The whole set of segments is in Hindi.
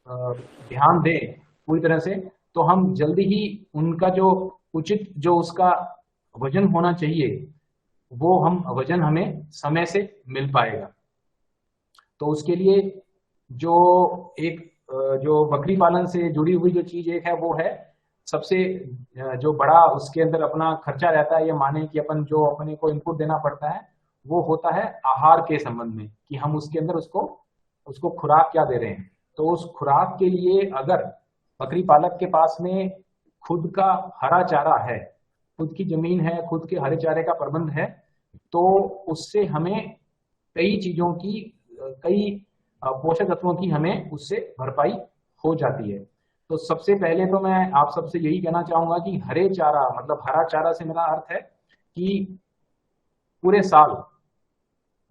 ध्यान दें पूरी तरह से, तो हम जल्दी ही उनका जो उचित जो उसका वजन होना चाहिए, वो हम वजन हमें समय से मिल पाएगा। तो उसके लिए जो एक जो बकरी पालन से जुड़ी हुई जो चीज एक है वो है सबसे जो बड़ा उसके अंदर अपना खर्चा रहता है, ये माने कि अपन जो अपने को इनपुट देना पड़ता है वो होता है आहार के संबंध में, कि हम उसके अंदर उसको उसको खुराक क्या दे रहे हैं। तो उस खुराक के लिए अगर बकरी पालक के पास में खुद का हरा चारा है, खुद की जमीन है, खुद के हरे चारे का प्रबंध है, तो उससे हमें कई चीजों की कई पोषक तत्वों की हमें उससे भरपाई हो जाती है। तो सबसे पहले तो मैं आप सबसे यही कहना चाहूंगा कि हरे चारा मतलब हरा चारा से मेरा अर्थ है कि पूरे साल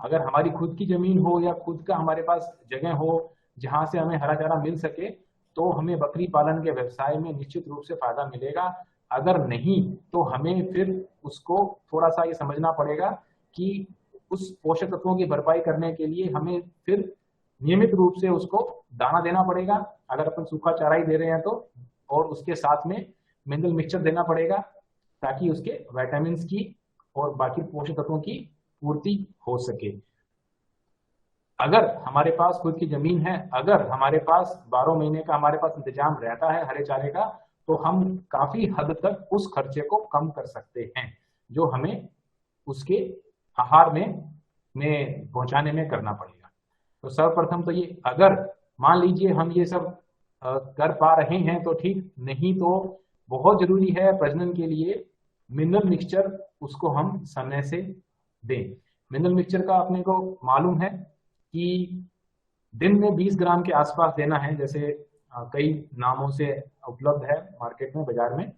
अगर हमारी खुद की जमीन हो या खुद का हमारे पास जगह हो जहां से हमें हरा चारा मिल सके, तो हमें बकरी पालन के व्यवसाय में निश्चित रूप से फायदा मिलेगा। अगर नहीं तो हमें फिर उसको थोड़ा सा ये समझना पड़ेगा कि उस पोषक तत्वों की भरपाई करने के लिए हमें फिर नियमित रूप से उसको दाना देना पड़ेगा, अगर अपन सूखा चारा ही दे रहे हैं तो, और उसके साथ में मिनरल मिक्सचर देना पड़ेगा ताकि उसके विटामिन की और बाकी पोषक तत्वों की पूर्ति हो सके। अगर हमारे पास खुद की जमीन है, अगर हमारे पास 12 महीने का हमारे पास इंतजाम रहता है हरे चारे का, तो हम काफी हद तक उस खर्चे को कम कर सकते हैं जो हमें उसके आहार में पहुंचाने में करना पड़ेगा। तो सर्वप्रथम तो ये, अगर मान लीजिए हम ये सब कर पा रहे हैं तो ठीक, नहीं तो बहुत जरूरी है प्रजनन के लिए मिनरल मिक्सचर उसको हम समय से दें। मिनरल मिक्सचर का अपने को मालूम है कि दिन में 20 ग्राम के आसपास देना है, जैसे कई नामों से उपलब्ध है मार्केट में, बाजार में,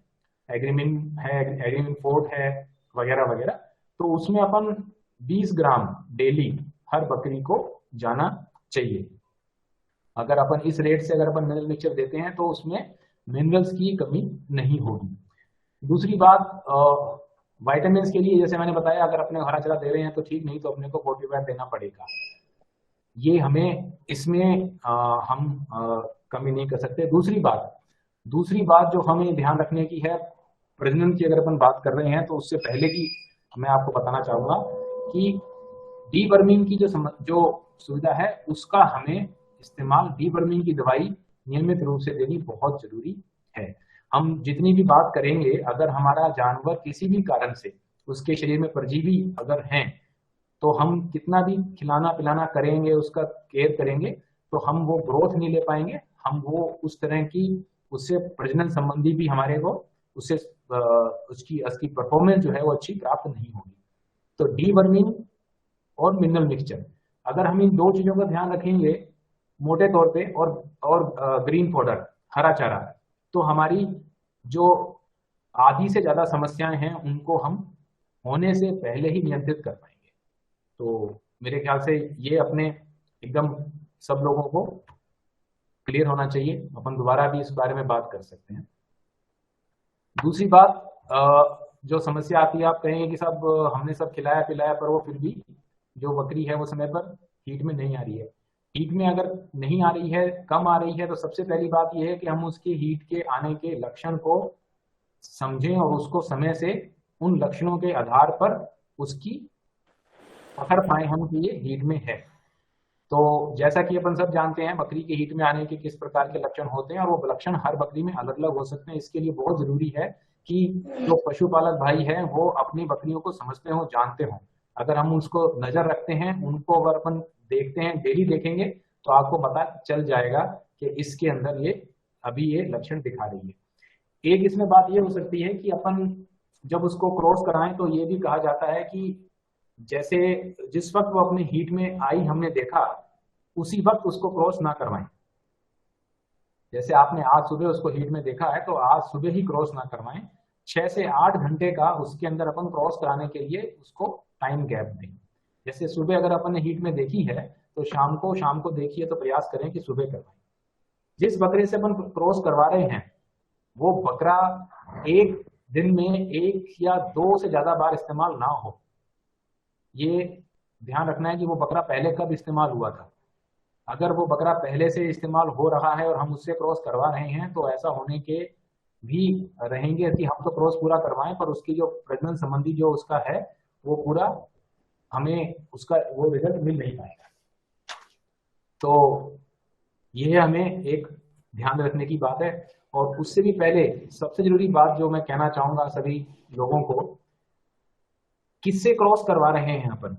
एग्रीमिन है, एग्रीमिन फोर्ट है, वगैरह वगैरह। तो उसमें अपन 20 ग्राम डेली हर बकरी को जाना चाहिए। अगर अपन इस रेट से अगर अपन मिनरल मिक्सचर देते हैं तो उसमें मिनरल्स की कमी नहीं होगी। दूसरी बात, वाइटामिन के लिए जैसे मैंने बताया, अगर अपने हरा चारा दे रहे हैं तो ठीक, नहीं तो अपने को फोर्टिफायर देना पड़ेगा। ये हमें इसमें हम कमी नहीं कर सकते। दूसरी बात जो हमें ध्यान रखने की है, प्रजनन की अगर अपन बात कर रहे हैं तो उससे पहले की मैं आपको बताना चाहूंगा कि डीवर्मिंग की जो सुविधा है उसका हमें इस्तेमाल, डीवर्मिंग की दवाई नियमित रूप से देनी बहुत जरूरी है। हम जितनी भी बात करेंगे, अगर हमारा जानवर किसी भी कारण से उसके शरीर में परजीवी अगर हैं, तो हम कितना भी खिलाना पिलाना करेंगे, उसका केयर करेंगे, तो हम वो ग्रोथ नहीं ले पाएंगे, हम वो उस तरह की उससे प्रजनन संबंधी भी हमारे को उससे उसकी उसकी परफॉर्मेंस जो है वो अच्छी प्राप्त नहीं होगी। तो डीवर्मिंग और मिनरल मिक्सचर, अगर हम इन दो चीजों का ध्यान रखेंगे मोटे तौर पे, और ग्रीन पाउडर, हरा चारा, तो हमारी जो आधी से ज्यादा समस्याएं हैं उनको हम होने से पहले ही नियंत्रित कर पाएंगे। तो मेरे ख्याल से ये अपने एकदम सब लोगों को क्लियर होना चाहिए। अपन दोबारा भी इस बारे में बात कर सकते हैं। दूसरी बात, जो समस्या आती है, आप कहेंगे कि सब हमने सब खिलाया पिलाया पर वो फिर भी जो बकरी है वो समय पर हीट में नहीं आ रही है। हीट में अगर नहीं आ रही है, कम आ रही है, तो सबसे पहली बात यह है कि हम उसके हीट के आने के लक्षण को समझें और उसको समय से उन लक्षणों के आधार पर उसकी पकड़ पाए हम कि ये हीट में है। तो जैसा कि अपन सब जानते हैं बकरी के हीट में आने के किस प्रकार के लक्षण होते हैं, और वो लक्षण हर बकरी में अलग अलग हो सकते हैं। इसके लिए बहुत जरूरी है कि जो पशुपालक भाई हैं वो अपनी बकरियों को समझते हो, जानते हो। अगर हम उसको नजर रखते हैं, उनको अगर अपन देखते हैं, डेली देखेंगे, तो आपको पता चल जाएगा कि इसके अंदर ये अभी ये लक्षण दिखा रही है। एक इसमें बात ये हो सकती है कि अपन जब उसको क्रॉस कराएं तो ये भी कहा जाता है कि जैसे जिस वक्त वो अपने हीट में आई हमने देखा, उसी वक्त उसको क्रॉस ना करवाएं। जैसे आपने आज सुबह उसको हीट में देखा है तो आज सुबह ही क्रॉस ना करवाएं। 6 से 8 घंटे का उसके अंदर अपन क्रॉस कराने के लिए उसको टाइम गैप दें। जैसे सुबह अगर अपन ने हीट में देखी है तो शाम को देखिए, तो प्रयास करें कि सुबह करवाएं। जिस बकरे से अपन क्रॉस करवा रहे हैं वो बकरा एक दिन में 1 या 2 से ज्यादा बार इस्तेमाल ना हो। ये ध्यान रखना है कि वो बकरा पहले कब इस्तेमाल हुआ था। अगर वो बकरा पहले से इस्तेमाल हो रहा है और हम उससे क्रॉस करवा रहे हैं तो ऐसा होने के भी रहेंगे कि हम तो क्रॉस पूरा करवाएं पर उसकी जो प्रजनन संबंधी जो उसका है वो पूरा हमें उसका वो रिजल्ट मिल नहीं पाएगा। तो यह हमें एक ध्यान रखने की बात है। और उससे भी पहले सबसे जरूरी बात जो मैं कहना चाहूंगा सभी लोगों को, किससे क्रॉस करवा रहे हैं अपन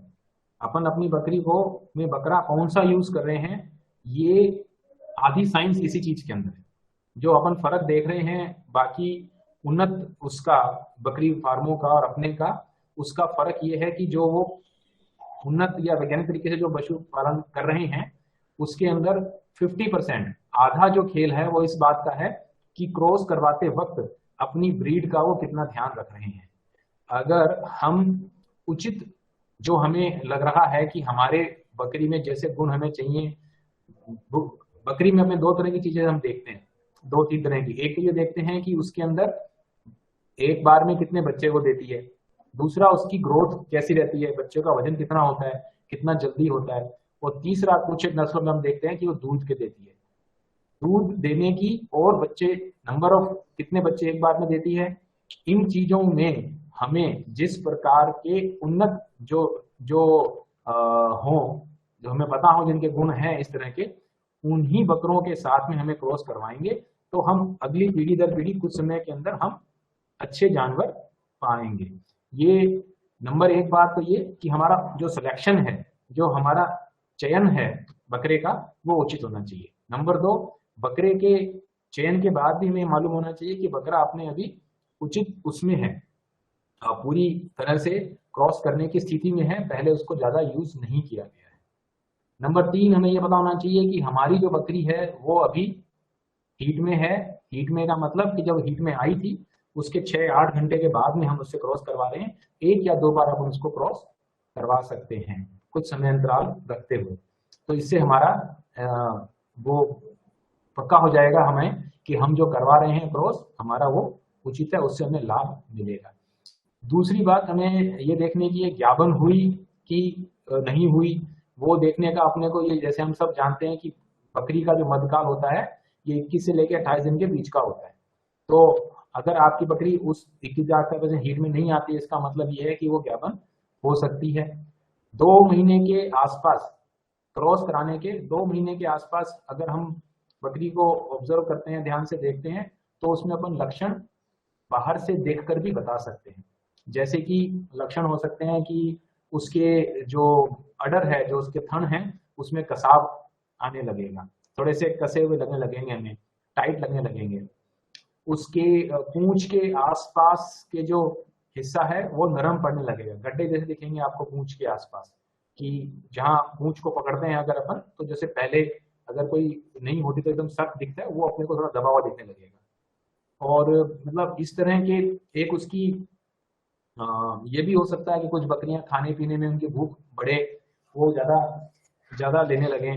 अपन अपनी बकरी को में बकरा कौन सा यूज कर रहे हैं, ये आधी साइंस इसी चीज के अंदर है। जो अपन फर्क देख रहे हैं बाकी उन्नत उसका बकरी फार्मों का और अपने का, उसका फर्क ये है कि जो वो उन्नत या वैज्ञानिक तरीके से जो पशु पालन कर रहे हैं उसके अंदर 50% आधा जो खेल है वो इस बात का है कि क्रॉस करवाते वक्त अपनी ब्रीड का वो कितना ध्यान रख रहे हैं। अगर हम उचित जो हमें लग रहा है कि हमारे बकरी में जैसे गुण हमें चाहिए, बकरी में हमें दो तरह की चीजें हम देखते हैं, दो तीन तरह की। एक तो ये देखते हैं कि उसके अंदर एक बार में कितने बच्चे वो देती है, दूसरा उसकी ग्रोथ कैसी रहती है, बच्चे का वजन कितना होता है, कितना जल्दी होता है, और तीसरा कुछ एक नस्लों में हम देखते हैं कि वो दूध के देती है, दूध देने की और बच्चे नंबर ऑफ कितने बच्चे एक बार में देती है। इन चीजों में हमें जिस प्रकार के उन्नत जो जो हो, जो हमें पता हो जिनके गुण हैं इस तरह के, उन्हीं बकरों के साथ में हमें क्रॉस करवाएंगे तो हम अगली पीढ़ी दर पीढ़ी कुछ समय के अंदर हम अच्छे जानवर पाएंगे। ये नंबर एक बात तो ये कि हमारा जो सिलेक्शन है, जो हमारा चयन है बकरे का, वो उचित होना चाहिए। नंबर दो, बकरे के चयन के बाद भी हमें मालूम होना चाहिए कि बकरा अपने अभी उचित उसमें है, पूरी तरह से क्रॉस करने की स्थिति में है, पहले उसको ज्यादा यूज नहीं किया गया है। नंबर तीन, हमें यह पता होना चाहिए कि हमारी जो बकरी है वो अभी हीट में है। हीट में का मतलब कि जब हीट में आई थी उसके 6-8 घंटे के बाद में हम उससे क्रॉस करवा रहे हैं, एक या दो बार अपन उसको क्रॉस करवा सकते हैं कुछ समय अंतराल रखते हुए। तो इससे हमारा वो पक्का हो जाएगा हमें कि हम जो करवा रहे हैं क्रॉस हमारा वो उचित है, उससे हमें लाभ मिलेगा। दूसरी बात हमें ये देखने की है ज्ञापन हुई कि नहीं हुई, वो देखने का अपने को, ये जैसे हम सब जानते हैं कि बकरी का जो मध्यकाल होता है ये 21 से लेकर 28 दिन के बीच का होता है। तो अगर आपकी बकरी उस 21 हीट में नहीं आती है, इसका मतलब ये है कि वो ज्ञापन हो सकती है। 2 महीने के आसपास क्रॉस कराने के 2 महीने के आसपास अगर हम बकरी को ऑब्जर्व करते हैं, ध्यान से देखते हैं, तो उसमें अपन लक्षण बाहर से देखकर भी बता सकते हैं। जैसे कि लक्षण हो सकते हैं कि उसके जो अडर है, जो उसके थन है, उसमें कसाव आने लगेगा, थोड़े से कसे हुए लगने लगेंगे, हमें टाइट लगने लगेंगे। उसके पूंछ के आसपास के जो हिस्सा है वो नरम पड़ने लगेगा, गड्ढे जैसे दिखेंगे आपको पूंछ के आसपास, कि जहां पूंछ को पकड़ते हैं अगर अपन, तो जैसे पहले अगर कोई नहीं होती तो एकदम सख्त दिखता है, वो अपने को थोड़ा दबा हुआ दिखने लगेगा। और मतलब इस तरह के एक उसकी ये भी हो सकता है कि कुछ बकरियां खाने पीने में उनकी भूख बढ़े, वो ज्यादा लेने लगे,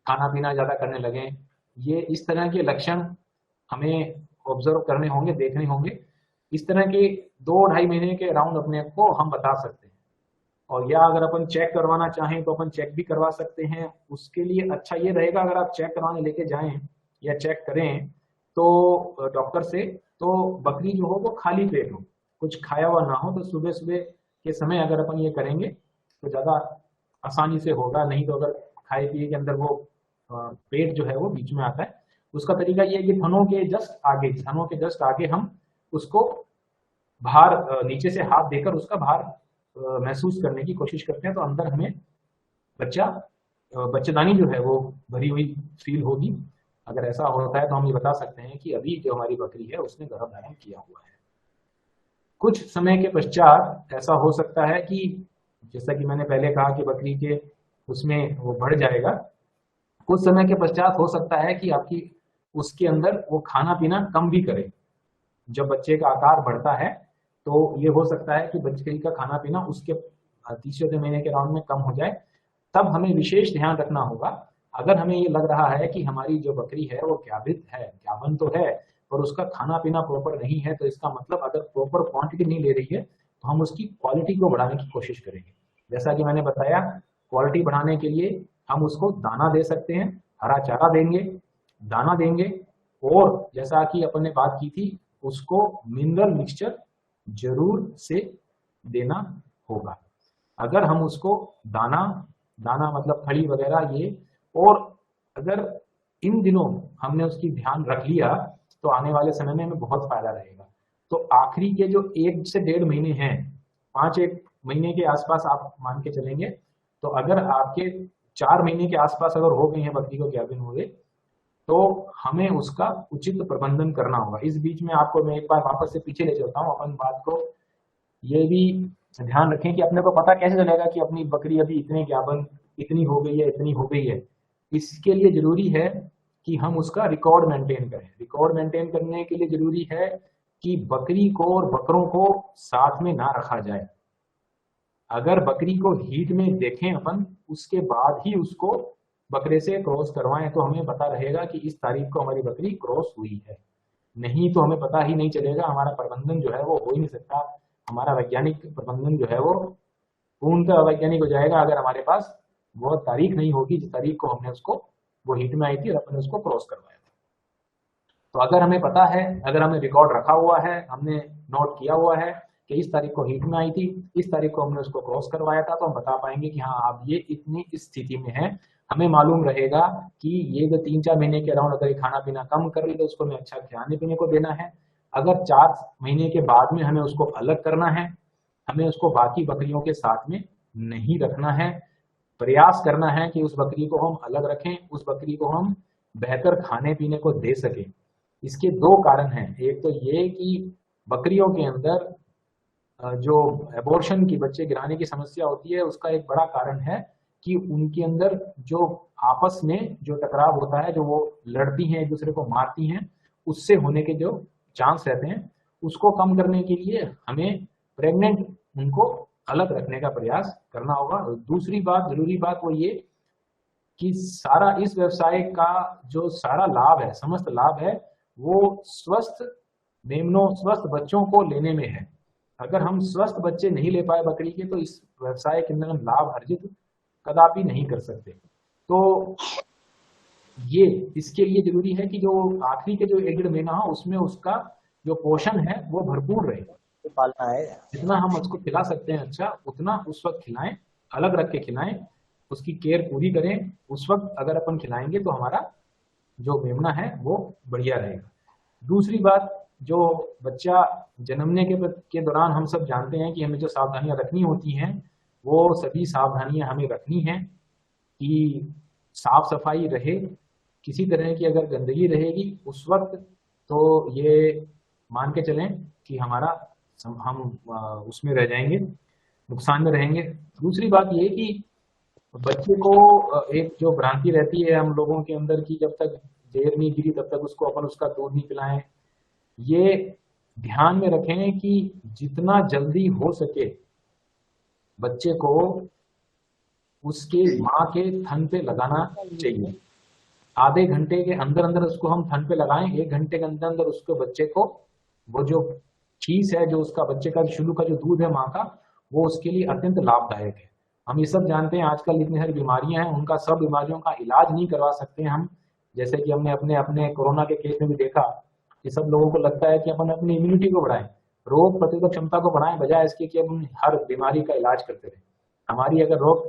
खाना पीना ज्यादा करने लगे। ये इस तरह के लक्षण हमें ऑब्जर्व करने होंगे, देखने होंगे। इस तरह के 2-2.5 महीने के अराउंड अपने को हम बता सकते हैं। और या अगर अपन चेक करवाना चाहें तो अपन चेक भी करवा सकते हैं। उसके लिए अच्छा ये रहेगा अगर आप चेक करवाने लेके जाएं या चेक करें तो डॉक्टर से, तो बकरी जो हो वो खाली पेट हो, कुछ खाया हुआ ना हो। तो सुबह सुबह के समय अगर अपन ये करेंगे तो ज्यादा आसानी से होगा। नहीं तो अगर खाए पिए के अंदर वो पेट जो है वो बीच में आता है, उसका तरीका ये है कि थनों के जस्ट आगे हम उसको बाहर नीचे से हाथ देकर उसका बाहर महसूस करने की कोशिश करते हैं, तो अंदर हमें बच्चेदानी जो है वो भरी हुई फील होगी। अगर ऐसा होता है तो हम ये बता सकते हैं कि अभी जो हमारी बकरी है उसने गर्भ धारण किया हुआ है। कुछ समय के पश्चात ऐसा हो सकता है कि जैसा कि मैंने पहले कहा कि बकरी के उसमें वो बढ़ जाएगा, कुछ समय के पश्चात हो सकता है कि आपकी उसके अंदर वो खाना पीना कम भी करे। जब बच्चे का आकार बढ़ता है तो ये हो सकता है कि बच्चे का खाना पीना उसके तीसरे महीने के राउंड में कम हो जाए। तब हमें विशेष ध्यान रखना होगा। अगर हमें ये लग रहा है कि हमारी जो बकरी है वो ज्ञाभित है, ज्ञापन तो है और उसका खाना पीना प्रॉपर नहीं है, तो इसका मतलब अगर प्रॉपर क्वांटिटी नहीं ले रही है तो हम उसकी क्वालिटी को बढ़ाने की कोशिश करेंगे। जैसा कि मैंने बताया, क्वालिटी बढ़ाने के लिए हम उसको दाना दे सकते हैं, हरा चारा देंगे, दाना देंगे, और जैसा कि अपन ने बात की थी, उसको मिनरल मिक्सचर जरूर से देना होगा। अगर हम उसको दाना दाना मतलब खली वगैरह ये, और अगर इन दिनों हमने उसकी ध्यान रख लिया तो आने वाले समय में हमें बहुत फायदा रहेगा। तो आखिरी के जो 1 से 1.5 महीने हैं, 1 महीने के आसपास आप मान के चलेंगे, तो अगर आपके 4 महीने के आसपास अगर हो गई है बकरी को गाभिन हुए, तो हमें उसका उचित प्रबंधन करना होगा। इस बीच में आपको मैं एक बार वापस से पीछे ले चलता हूँ, अपन बात को ये भी ध्यान रखें कि अपने को पता कैसे चलेगा कि अपनी बकरी अभी इतने गाभिन, इतनी हो गई है, इतनी हो गई है। इसके लिए जरूरी है कि हम उसका रिकॉर्ड मेंटेन करें। रिकॉर्ड मेंटेन करने के लिए जरूरी है कि बकरी को और बकरों को साथ में ना रखा जाए। अगर बकरी को हीट में देखें अपन, उसके बाद ही उसको बकरे से क्रॉस करवाएं, तो हमें पता रहेगा कि इस तारीख को हमारी बकरी क्रॉस हुई है। नहीं तो हमें पता ही नहीं चलेगा, हमारा प्रबंधन जो है वो हो ही नहीं सकता। हमारा वैज्ञानिक प्रबंधन जो है वो पूर्णतः अवैज्ञानिक हो जाएगा अगर हमारे पास वो तारीख नहीं होगी जिस तारीख को हमने उसको, वो हीट में आई थी और अपने उसको क्रॉस करवाया था। तो अगर हमें पता है, अगर हमने रिकॉर्ड रखा हुआ है, हमने नोट किया हुआ है कि इस तारीख को हीट में आई थी, इस तारीख को हमने उसको क्रॉस करवाया था, तो हम बता पाएंगे कि हाँ अब ये इतनी स्थिति में है। हमें मालूम रहेगा कि ये जो 3-4 महीने के अराउंड अगर खाना पीना कम कर ली तो उसको हमें अच्छा खाने पीने को देना है। अगर 4 महीने के बाद में हमें उसको अलग करना है, हमें उसको बाकी बकरियों के साथ में नहीं रखना है। प्रयास करना है कि उस बकरी को हम अलग रखें, उस बकरी को हम बेहतर खाने पीने को दे सकें। इसके 2 कारण हैं। एक तो ये कि बकरियों के अंदर जो एबॉर्शन की, बच्चे गिराने की समस्या होती है, उसका एक बड़ा कारण है कि उनके अंदर जो आपस में जो टकराव होता है, जो वो लड़ती हैं, एक दूसरे को मारती हैं, उससे होने के जो चांस रहते हैं, उसको कम करने के लिए हमें प्रेग्नेंट उनको अलग रखने का प्रयास करना होगा। दूसरी बात, जरूरी बात वो ये कि सारा इस व्यवसाय का जो सारा लाभ है, समस्त लाभ है, वो स्वस्थ मेमनों, स्वस्थ बच्चों को लेने में है। अगर हम स्वस्थ बच्चे नहीं ले पाए बकरी के, तो इस व्यवसाय के अंदर हम लाभ अर्जित कदापि नहीं कर सकते। तो ये इसके लिए जरूरी है कि जो आखिरी के जो 1-1.5 महीना हो, उसमें उसका जो पोषण है वो भरपूर रहे। पालना है, जितना हम उसको खिला सकते हैं अच्छा, उतना उस वक्त खिलाएं, अलग रख के खिलाएं, उसकी केयर पूरी करें। उस वक्त अगर अपन खिलाएंगे तो हमारा जो मेमना है वो बढ़िया रहेगा। दूसरी बात, जो बच्चा जन्मने के दौरान हम सब जानते हैं कि हमें जो सावधानियां रखनी होती हैं, वो सभी सावधानियां हमें रखनी है कि साफ सफाई रहे। किसी तरह की अगर गंदगी रहेगी उस वक्त, तो ये मान के चलें कि हमारा हम उसमें रह जाएंगे, नुकसान में रहेंगे। दूसरी बात ये कि बच्चे को एक जो भ्रांति रहती है हम लोगों के अंदर की जब तक देर नहीं गिरी तब तक उसको अपन उसका दूध नहीं पिलाएं। ये ध्यान में रखें कि जितना जल्दी हो सके बच्चे को उसके माँ के थन पे लगाना चाहिए। आधे घंटे के अंदर अंदर उसको हम थन पे लगाएं, 1 घंटे के अंदर अंदर उसको बच्चे को वो जो चीज है, जो उसका बच्चे का शुरू का जो दूध है माँ का, वो उसके लिए अत्यंत लाभदायक है। हम ये सब जानते हैं आजकल इतनी सारी बीमारियां हैं, उनका सब बीमारियों का इलाज नहीं करवा सकते हम। जैसे कि हमने अपने अपने कोरोना के केस में भी देखा कि सब लोगों को लगता है कि अपन अपनी इम्यूनिटी को बढ़ाएं, रोग प्रतिरोधक क्षमता को बढ़ाएं, बजाय इसके कि हम हर बीमारी का इलाज करते रहे। हमारी अगर रोग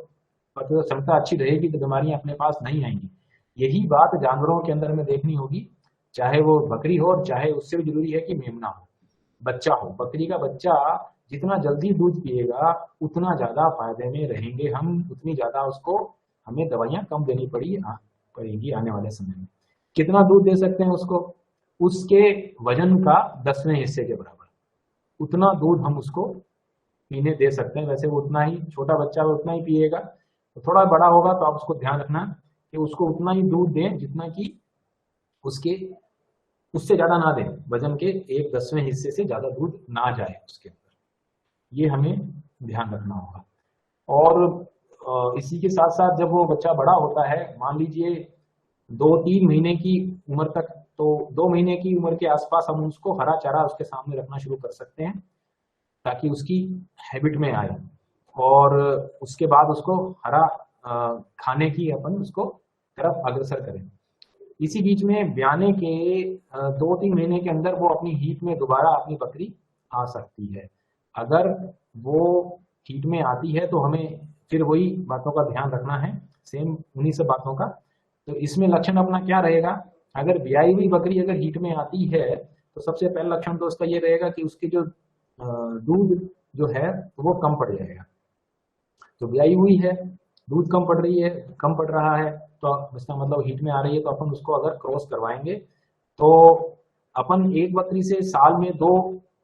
प्रतिरोधक क्षमता अच्छी रहेगी तो बीमारियां अपने पास नहीं आएंगी। यही बात जानवरों के अंदर में देखनी होगी, चाहे वो बकरी हो और चाहे उससे भी जरूरी है कि मेमना हो, बच्चा हो। बकरी का बच्चा जितना जल्दी दूध पिएगा उतना ज्यादा फायदे में रहेंगे हम, उतनी ज्यादा उसको हमें दवाइयां कम देनी पड़ेगी आने वाले समय में। कितना दूध दे सकते हैं उसको? उसके वजन का 10वें हिस्से के बराबर उतना दूध हम उसको पीने दे सकते हैं। वैसे वो उतना ही, छोटा बच्चा वो उतना ही पिएगा, तो थोड़ा बड़ा होगा तो आप उसको ध्यान रखना कि उसको उतना ही दूध दें जितना कि उसके, उससे ज्यादा ना दें, वजन के 1/10वें हिस्से से ज्यादा दूध ना जाए उसके अंदर, ये हमें ध्यान रखना होगा। और इसी के साथ साथ जब वो बच्चा बड़ा होता है, मान लीजिए 2-3 महीने की उम्र तक, तो 2 महीने की उम्र के आसपास हम उसको हरा चारा उसके सामने रखना शुरू कर सकते हैं ताकि उसकी हैबिट में आए। और उसके बाद उसको हरा खाने की अपन उसको तरफ अग्रसर करें। इसी बीच में ब्याने के 2-3 महीने के अंदर वो अपनी हीट में दोबारा अपनी बकरी आ सकती है। अगर वो हीट में आती है तो हमें फिर वही बातों का ध्यान रखना है, सेम उन्हीं सब बातों का। तो इसमें लक्षण अपना क्या रहेगा, अगर ब्याई हुई बकरी अगर हीट में आती है तो सबसे पहला लक्षण तो उसका ये रहेगा कि उसकी जो दूध जो है वो कम पड़ जाएगा। तो ब्याई हुई है, दूध कम पड़ रही है, कम पड़ रहा है, तो इसका मतलब हीट में आ रही है, तो अपन उसको अगर क्रॉस करवाएंगे तो अपन एक बकरी से साल में 2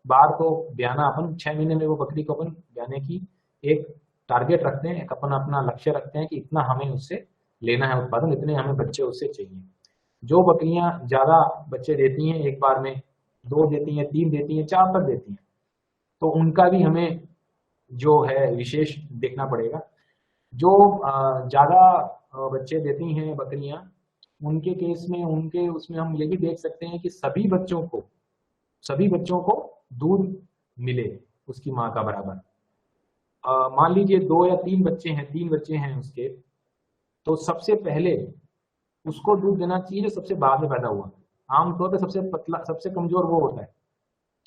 बार तो ब्याना, अपन 6 महीने में वो बकरी को अपन ब्याने की एक टारगेट रखते हैं, एक अपन अपना लक्ष्य रखते हैं कि इतना हमें उससे लेना है उत्पादन, इतने हमें बच्चे उससे चाहिए। जो बकरियां ज्यादा बच्चे देती हैं, एक बार में 2 देती हैं, 3 देती हैं, 4 तक देती हैं, तो उनका भी हमें जो है विशेष देखना पड़ेगा। जो ज्यादा बच्चे देती हैं बकरियां, उनके केस में उनके उसमें हम ये भी देख सकते हैं कि सभी बच्चों को दूध मिले उसकी माँ का बराबर। मान लीजिए 2 या 3 बच्चे हैं, 3 बच्चे हैं उसके, तो सबसे पहले उसको दूध देना चाहिए जो सबसे बाद में पैदा हुआ। आमतौर पर सबसे पतला, सबसे कमजोर वो होता है,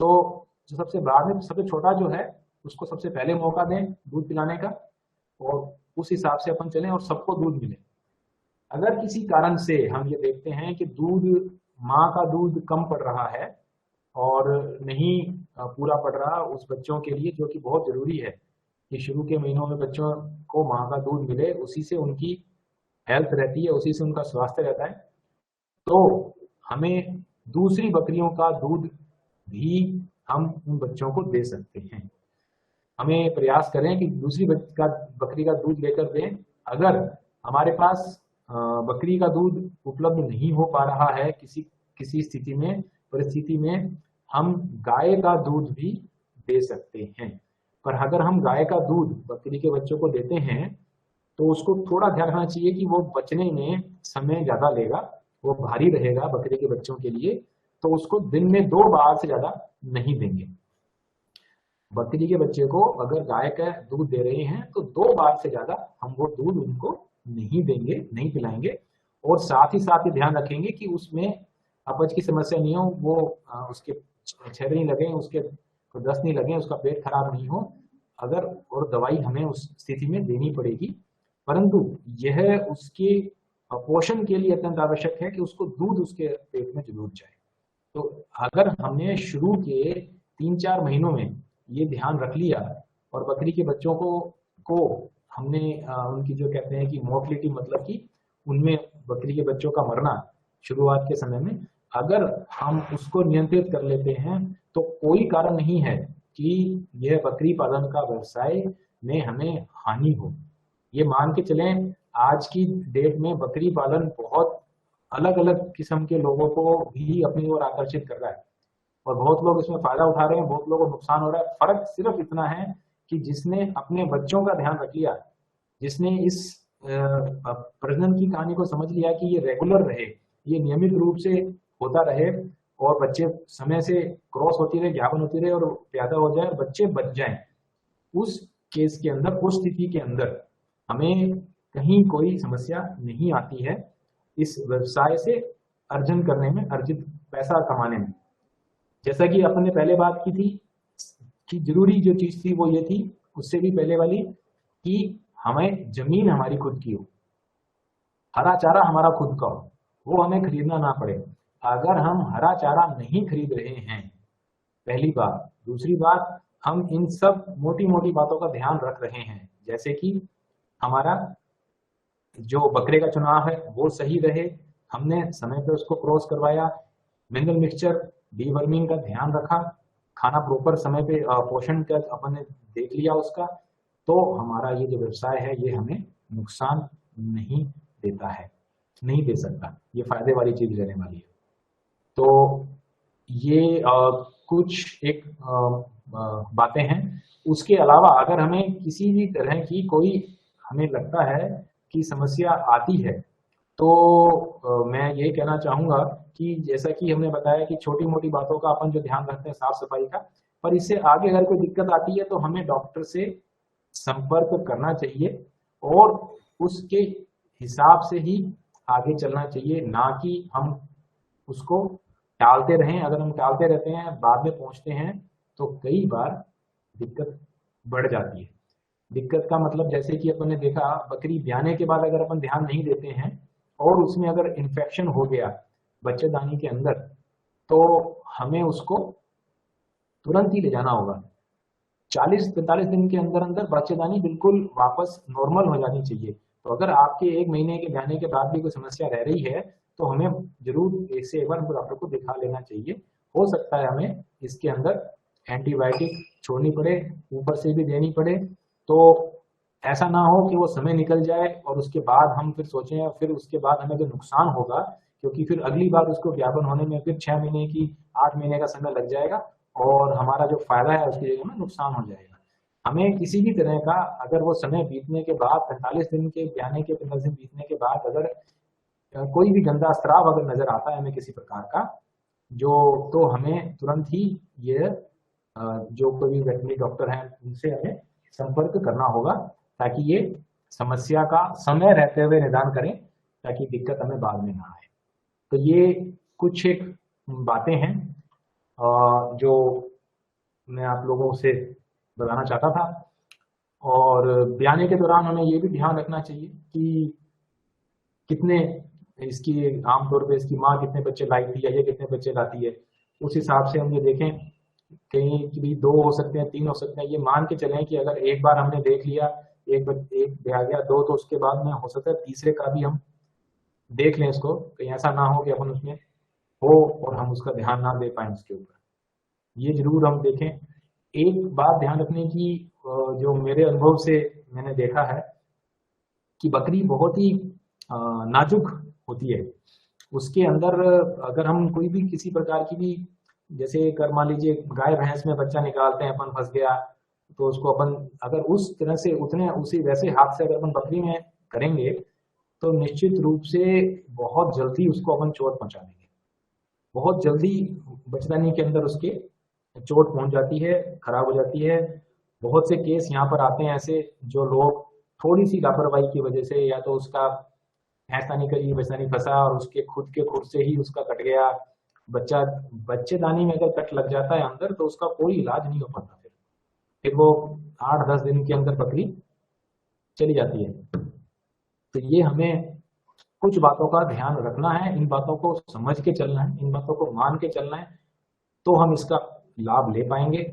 तो जो सबसे बाद में सबसे छोटा जो है उसको सबसे पहले मौका दें दूध पिलाने का, और उस हिसाब से अपन चलें और सबको दूध मिले। अगर किसी कारण से हम ये देखते हैं कि दूध, माँ का दूध कम पड़ रहा है और नहीं पूरा पड़ रहा उस बच्चों के लिए, जो कि बहुत जरूरी है कि शुरू के महीनों में बच्चों को माँ का दूध मिले, उसी से उनकी हेल्थ रहती है, उसी से उनका स्वास्थ्य रहता है, तो हमें दूसरी बकरियों का दूध भी हम उन बच्चों को दे सकते हैं। हमें प्रयास करें कि दूसरी बकरी का दूध लेकर दें। अगर हमारे पास बकरी का दूध उपलब्ध नहीं हो पा रहा है किसी स्थिति में, परिस्थिति में, हम गाय का दूध भी दे सकते हैं। पर अगर हम गाय का दूध बकरी के बच्चों को देते हैं तो उसको थोड़ा ध्यान रखना चाहिए कि वो बचने में समय ज्यादा लेगा, वो भारी रहेगा बकरी के बच्चों के लिए, तो उसको दिन में 2 बार से ज्यादा नहीं देंगे। बकरी के बच्चे को अगर गाय का दूध दे रहे हैं तो 2 बार से ज्यादा हम वो दूध उनको नहीं देंगे, नहीं पिलाएंगे। और साथ ही साथ ये ध्यान रखेंगे कि उसमें अपच की समस्या नहीं हो, वो उसके छेद नहीं लगे, उसके दस्त नहीं लगे, उसका पेट खराब नहीं हो अगर, और दवाई हमें उस स्थिति में देनी पड़ेगी। परंतु यह उसके पोषण के लिए अत्यंत आवश्यक है कि उसको दूध उसके पेट में जरूर जाए। तो अगर हमने शुरू के 3-4 महीनों में ये ध्यान रख लिया और बकरी के बच्चों को हमने उनकी जो कहते हैं कि मोर्टलिटी, मतलब कि उनमें बकरी के बच्चों का मरना शुरुआत के समय में, अगर हम उसको नियंत्रित कर लेते हैं तो कोई कारण नहीं है कि यह बकरी पालन का व्यवसाय में हमें हानि हो। ये मान के चलें, आज की डेट में बकरी पालन बहुत अलग अलग किस्म के लोगों को भी अपनी ओर आकर्षित कर रहा है और बहुत लोग इसमें फायदा उठा रहे हैं, बहुत लोगों को नुकसान हो रहा है। फर्क सिर्फ इतना है कि जिसने अपने बच्चों का ध्यान रख लिया, जिसने इस प्रजनन की कहानी को समझ लिया कि ये रेगुलर रहे, ये नियमित रूप से होता रहे और बच्चे समय से क्रॉस होती रहे, ज्ञापन होती रहे और पैदा हो जाए और बच्चे बच जाएं, उस केस के अंदर, उस स्थिति के अंदर हमें कहीं कोई समस्या नहीं आती है इस व्यवसाय से अर्जन करने में, अर्जित पैसा कमाने में। जैसा कि अपन ने पहले बात की थी कि जरूरी जो चीज थी वो ये थी, उससे भी पहले वाली, कि हमें जमीन हमारी खुद की हो, हरा चारा हमारा खुद का हो, वो हमें खरीदना ना पड़े। अगर हम हरा चारा नहीं खरीद रहे हैं, पहली बात। दूसरी बात, हम इन सब मोटी मोटी बातों का ध्यान रख रहे हैं, जैसे कि हमारा जो बकरे का चुनाव है वो सही रहे, हमने समय पे उसको क्रॉस करवाया, मिनरल मिक्सचर, डीवर्मिंग का ध्यान रखा, खाना प्रॉपर समय पे, पोषण का अपन ने देख लिया उसका, तो हमारा ये जो व्यवसाय है ये हमें नुकसान नहीं देता है, नहीं दे सकता, ये फायदे वाली चीज रहने वाली है। तो ये कुछ एक बातें हैं। उसके अलावा अगर हमें किसी भी तरह की कोई हमें लगता है कि समस्या आती है तो मैं ये कहना चाहूंगा कि जैसा कि हमने बताया कि छोटी मोटी बातों का अपन जो ध्यान रखते हैं, साफ सफाई का, पर इससे आगे अगर कोई दिक्कत आती है तो हमें डॉक्टर से संपर्क करना चाहिए और उसके हिसाब से ही आगे चलना चाहिए, ना कि हम उसको टालते रहें। अगर हम टालते रहते हैं, बाद में पहुंचते हैं, तो कई बार दिक्कत बढ़ जाती है। दिक्कत का मतलब जैसे कि अपन ने देखा, बकरी ब्याने के बाद अगर अपन ध्यान नहीं देते हैं और उसमें अगर इन्फेक्शन हो गया बच्चेदानी के अंदर, तो हमें उसको तुरंत ही ले जाना होगा। 40-45 दिन के अंदर अंदर बच्चेदानी बिल्कुल वापस नॉर्मल हो जानी चाहिए। तो अगर आपके 1 महीने के ब्याने के बाद भी कोई समस्या रह रही है, तो हमें जरूर एक से एक बार डॉक्टर को दिखा लेना चाहिए। हो सकता है हमें इसके अंदर एंटीबायोटिक छोड़नी पड़े, ऊपर से भी देनी पड़े। तो ऐसा ना हो कि वो समय निकल जाए और उसके बाद हम फिर सोचें, और फिर उसके बाद हमें जो नुकसान होगा, क्योंकि फिर अगली बार उसको व्यापन होने में फिर 6 महीने की 8 महीने का समय लग जाएगा और हमारा जो फायदा है उसकी जगह में नुकसान हो जाएगा। हमें किसी भी तरह का, अगर वो समय बीतने के बाद 45 दिन के ब्याने के 45 दिन बीतने के बाद अगर कोई भी गंदा स्राव अगर नजर आता है हमें किसी प्रकार का, जो तो हमें तुरंत ही ये जो कोई भी वेटरनरी डॉक्टर हैं उनसे हमें संपर्क करना होगा, ताकि ये समस्या का समय रहते हुए निदान करें, ताकि दिक्कत हमें बाद में ना आए। तो ये कुछ एक बातें हैं जो मैं आप लोगों से बताना चाहता था। और ब्याने के दौरान हमें ये भी ध्यान रखना चाहिए कि कितने इसकी आमतौर पे इसकी माँ कितने बच्चे लाती है या कितने बच्चे लाती है, उस हिसाब से हम ये देखें। कहीं कि भी 2 हो सकते हैं, 3 हो सकते हैं, ये मान के चलें कि अगर एक बार हमने देख लिया, एक ब्याह गया 2, तो उसके बाद में हो सकता है तीसरे का भी हम देख लें इसको। कहीं ऐसा ना हो कि अपन उसमें हो और हम उसका ध्यान ना दे पाए उसके ऊपर, ये जरूर हम देखें। एक बात ध्यान रखने की, जो मेरे अनुभव से मैंने देखा है कि बकरी बहुत ही नाजुक होती है। उसके अंदर अगर हम कोई भी किसी प्रकार की भी, जैसे कर मान लीजिए गाय भैंस में बच्चा निकालते हैं, अपन फंस गया, तो उसको अपन अगर उस तरह से उतने उसी वैसे हाथ से अगर अपन बकरी में करेंगे, तो निश्चित रूप से बहुत जल्दी उसको अपन चोट पहुंचा देंगे। बहुत जल्दी बच्चेदानी के अंदर उसके चोट पहुंच जाती है, खराब हो जाती है। बहुत से केस यहाँ पर आते हैं ऐसे, जो लोग थोड़ी सी लापरवाही की वजह से, या तो उसका भैंसदानी करी, बच्चेदानी फंसा और उसके खुद से ही उसका कट गया बच्चा। बच्चेदानी में अगर कट लग जाता है अंदर, तो उसका कोई इलाज नहीं हो पाता। फिर वो 8-10 दिन के अंदर बकरी चली जाती है। तो ये हमें कुछ बातों का ध्यान रखना है, इन बातों को समझ के चलना है, इन बातों को मान के चलना है, तो हम इसका लाभ ले पाएंगे।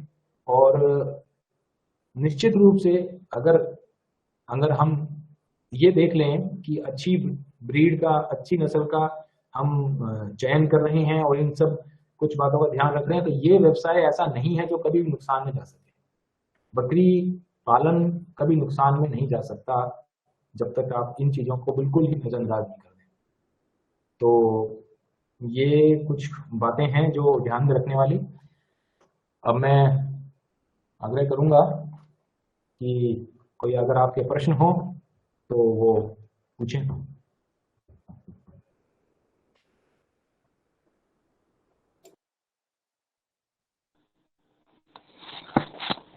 और निश्चित रूप से अगर अगर हम ये देख लें कि अच्छी ब्रीड का, अच्छी नस्ल का हम चयन कर रहे हैं और इन सब कुछ बातों का ध्यान रख रहे हैं, तो ये व्यवसाय ऐसा नहीं है जो कभी भी नुकसान में जा सके। बकरी पालन कभी नुकसान में नहीं जा सकता जब तक आप इन चीज़ों को बिल्कुल ही नज़रअंदाज नहीं कर दें। तो ये कुछ बातें हैं जो ध्यान में रखने वाली। अब मैं आग्रह करूंगा कि कोई अगर आपके प्रश्न हो तो वो पूछें।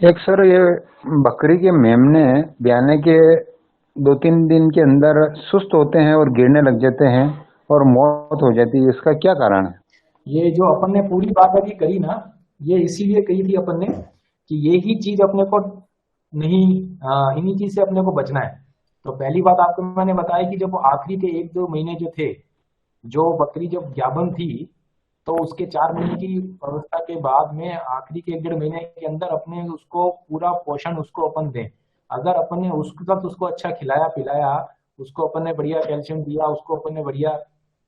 एक सर, ये बकरी के मेमने ब्याने के 2-3 दिन के अंदर सुस्त होते हैं और गिरने लग जाते हैं और मौत हो जाती है, इसका क्या कारण है? ये जो अपन ने पूरी बात अभी करी ना, ये इसीलिए कही थी अपन ने कि ये ही चीज अपने को नहीं, इन्हीं चीज से अपने को बचना है। तो पहली बात आपको मैंने बताया कि जब आखिरी के 1-2 महीने जो थे, जो बकरी जब ज्ञाबन थी, तो उसके 4 महीने की अवस्था के बाद में आखिरी के 1-1.5 महीने के अंदर अपने उसको पूरा पोषण उसको अपन दें। अगर अपन ने उस वक्त उसको अच्छा खिलाया पिलाया, उसको अपन ने बढ़िया कैल्शियम दिया, उसको अपन ने बढ़िया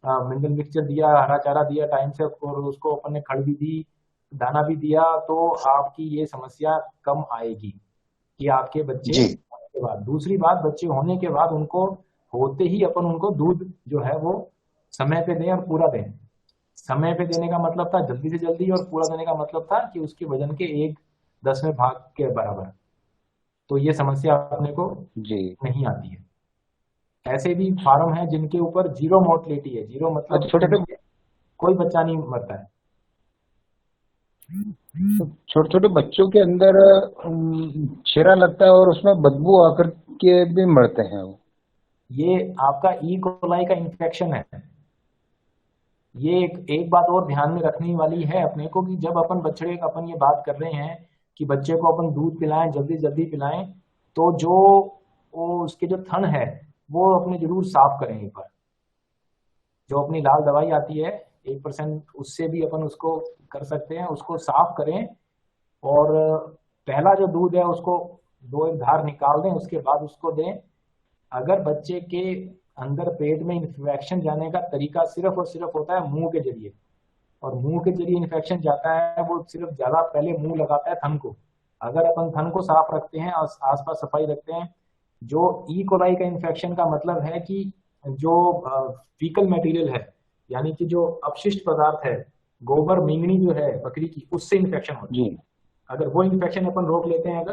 मिनरल मिक्सचर दिया, हरा चारा दिया टाइम से, और उसको अपन ने खड़ भी दी, दाना भी दिया, तो आपकी ये समस्या कम आएगी कि आपके बच्चे जी। होने के बाद। दूसरी बात, बच्चे होने के बाद उनको होते ही अपन उनको दूध जो है वो समय पे दें और पूरा दें। समय पे देने का मतलब था जल्दी से जल्दी, और पूरा देने का मतलब था कि उसके वजन के 1/10वें भाग के बराबर। तो ये समस्या अपने को जी। नहीं आती है। ऐसे भी फार्म है जिनके ऊपर 0 मोर्टलिटी है, 0 मतलब छोटे उनमें कोई बच्चा नहीं मरता है। छोटे बच्चों के अंदर छेरा लगता है और उसमें बदबू आकर के भी मरते हैं वो। ये आपका ई कोलाई का इन्फेक्शन है। ये एक बात और ध्यान में रखने वाली है अपने को कि जब अपन ये बात कर रहे हैं कि बच्चे को अपन दूध पिलाएं, जल्दी जल्दी पिलाएं, तो जो वो उसके जो थन है वो अपने जरूर साफ करें एक बार। जो अपनी लाल दवाई आती है 1%, उससे भी अपन उसको कर सकते हैं, उसको साफ करें। और पहला जो दूध है उसको दो एक धार निकाल दें, उसके बाद उसको दें। अगर बच्चे के अंदर पेट में इन्फेक्शन जाने का तरीका सिर्फ और सिर्फ होता है मुंह के जरिए, और मुंह के जरिए इन्फेक्शन जाता है, वो सिर्फ ज्यादा पहले मुंह लगाता है थन को। अगर अपन थन को साफ रखते हैं और आसपास सफाई रखते हैं, जो ई कोलाई का इन्फेक्शन का मतलब है कि जो फीकल मटेरियल है, यानी कि जो अपशिष्ट पदार्थ है, गोबर मींगनी जो है बकरी की, उससे इन्फेक्शन होता है। जी अगर वो इन्फेक्शन अपन रोक लेते हैं अगर,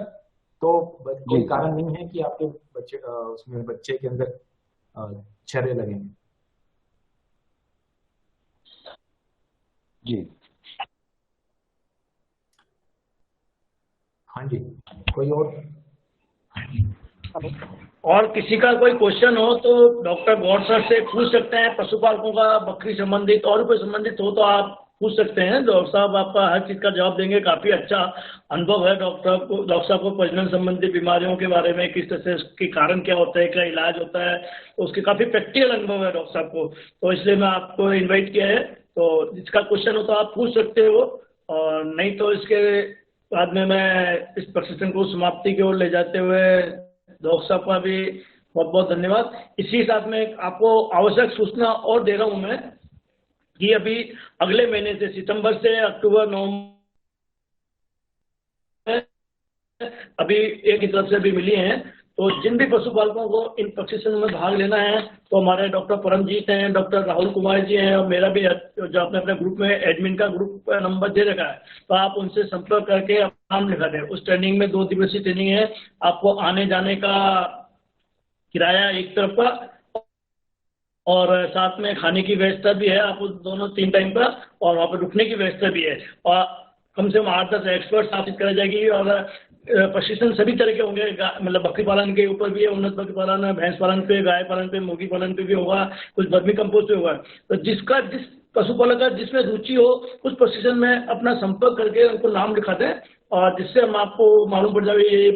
तो जी कोई कारण नहीं है कि आपके उसमें बच्चे के अंदर छर्रे लगेंगे। जी। हाँ जी, कोई और? और किसी का कोई क्वेश्चन हो तो डॉक्टर गौर सर से पूछ सकते हैं। पशुपालकों का बकरी संबंधित और कोई संबंधित हो तो आप पूछ सकते हैं। डॉक्टर साहब आपका हर चीज का जवाब देंगे। काफी अच्छा अनुभव है डॉक्टर साहब को प्रजनन संबंधी बीमारियों के बारे में, किस तरह से उसके कारण क्या होता है, क्या इलाज होता है, तो उसके काफी प्रैक्टिकल अनुभव है डॉक्टर साहब को। तो इसलिए मैं आपको इन्वाइट किया है। तो जिसका क्वेश्चन हो तो आप पूछ सकते हो, और नहीं तो इसके बाद में मैं इस प्रशिक्षण को समाप्ति की ओर ले जाते हुए डॉक्टर साहब का भी बहुत बहुत धन्यवाद। इसी साथ में आपको आवश्यक सूचना और दे रहा हूं मैं कि अभी अगले महीने से, सितंबर से अक्टूबर नवंबर, अभी एक की तरफ से भी मिली हैं। तो जिन भी पशुपालकों को इन प्रशिक्षण में भाग लेना है, तो हमारे डॉक्टर परमजीत हैं, डॉक्टर राहुल कुमार जी हैं, और मेरा भी जो आपने अपने ग्रुप में एडमिन का ग्रुप नंबर दे रखा है, तो आप उनसे संपर्क करके अपना नाम लिखा दें। उस ट्रेनिंग में 2 दिवसीय ट्रेनिंग है। आपको आने जाने का किराया एक तरफ का, और साथ में खाने की व्यवस्था भी है आपको दोनों 3 टाइम का, और वहाँ पर रुकने की व्यवस्था भी है। और कम से कम 8-10 एक्सपर्ट स्थापित कराई जाएगी। और प्रशिक्षण सभी तरह के होंगे, मतलब बकरी पालन के ऊपर भी है, उन्नत बकरी पालन, भैंस पालन पे, गाय पालन पे, मुर्गी पालन पे भी होगा, कुछ वर्मी कंपोस्ट पे होगा। तो जिस पशुपालक का जिसमें रुचि हो, उस प्रशिक्षण में अपना संपर्क करके उनको नाम लिखा दें, और जिससे हम आपको मालूम पड़ जाए ये।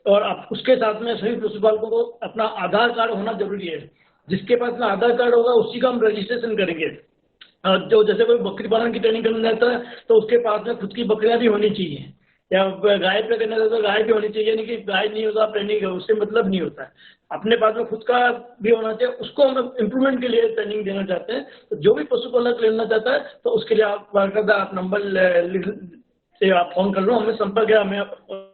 और आप उसके साथ में सभी पशुपालकों को अपना आधार कार्ड होना जरूरी है। जिसके पास में आधार कार्ड होगा उसी का हम रजिस्ट्रेशन करेंगे। जो जैसे कोई बकरी पालन की ट्रेनिंग करने जाता है तो उसके पास में खुद की बकरियां भी होनी चाहिए, या गाय पे करने जाता है तो गाय भी होनी चाहिए। नहीं कि गाय नहीं होता ट्रेनिंग है, उससे मतलब नहीं होता है। अपने पास में खुद का भी होना चाहिए। उसको हम इम्प्रूवमेंट के लिए ट्रेनिंग देना चाहते हैं। तो जो भी पशुपालक लेना चाहता है तो उसके लिए आप नंबर से आप फोन कर लो, हमें संपर्क है, हमें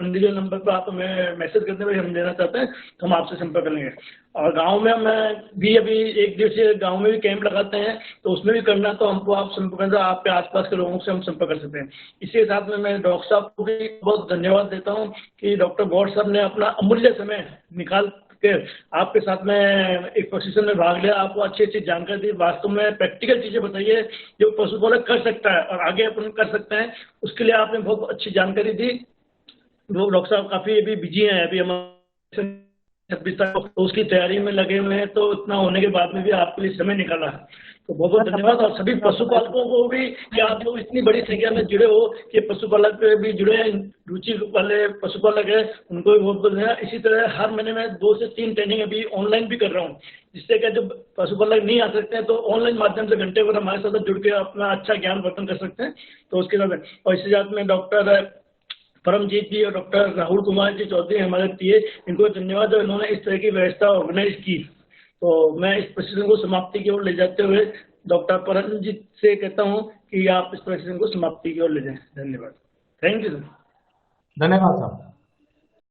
इंडिविजुअल नंबर पर आप हमें मैसेज करते हुए हम देना चाहते हैं तो हम आपसे संपर्क करेंगे। और गांव में मैं भी अभी 1 दिवसीय गांव में भी कैंप लगाते हैं, तो उसमें भी करना तो हमको आप संपर्क करें, आपके आसपास के लोगों से हम संपर्क कर सकते हैं। इसी साथ में मैं डॉक्टर साहब को भी बहुत धन्यवाद देता हूँ कि डॉक्टर गौर साहब ने अपना अमूल्य समय निकाल के आपके साथ में एक प्रशिक्षण में भाग लिया, आपको अच्छी अच्छी जानकारी दी, वास्तव में प्रैक्टिकल चीजें बताइए जो पशुपालक कर सकता है और आगे अपन कर सकते हैं, उसके लिए आपने बहुत अच्छी जानकारी दी। वो डॉक्टर साहब काफी अभी बिजी हैं, अभी हमारे 26 तक तो उसकी तैयारी में लगे हुए हैं, तो इतना होने के बाद में भी आपके लिए समय निकाला। तो बहुत बहुत धन्यवाद। और सभी पशुपालकों को भी कि आप लोग इतनी बड़ी संख्या में जुड़े हो, कि पशुपालक पे भी जुड़े हैं, रुचि वाले पशुपालक है, उनको भी बहुत बहुत धन्यवाद। इसी तरह हर महीने में 2 से 3 ट्रेनिंग अभी ऑनलाइन भी कर रहा हूँ, जिससे कि जो पशुपालक नहीं आ सकते हैं तो ऑनलाइन माध्यम से घंटे भर हमारे साथ जुड़ के अपना अच्छा ज्ञान वर्धन कर सकते हैं। तो उसके साथ, और इसी साथ में डॉक्टर परमजीत जी और डॉक्टर राहुल कुमार जी चौधरी हमारे पीए, इनको धन्यवाद जो इन्होंने इस तरह की व्यवस्था ऑर्गेनाइज की। तो मैं इस प्रशिक्षण को समाप्ति की ओर ले जाते हुए डॉक्टर परमजीत से कहता हूं कि आप इस प्रशिक्षण को समाप्ति की ओर ले जाएं। धन्यवाद। Thank you sir. धन्यवाद साहब।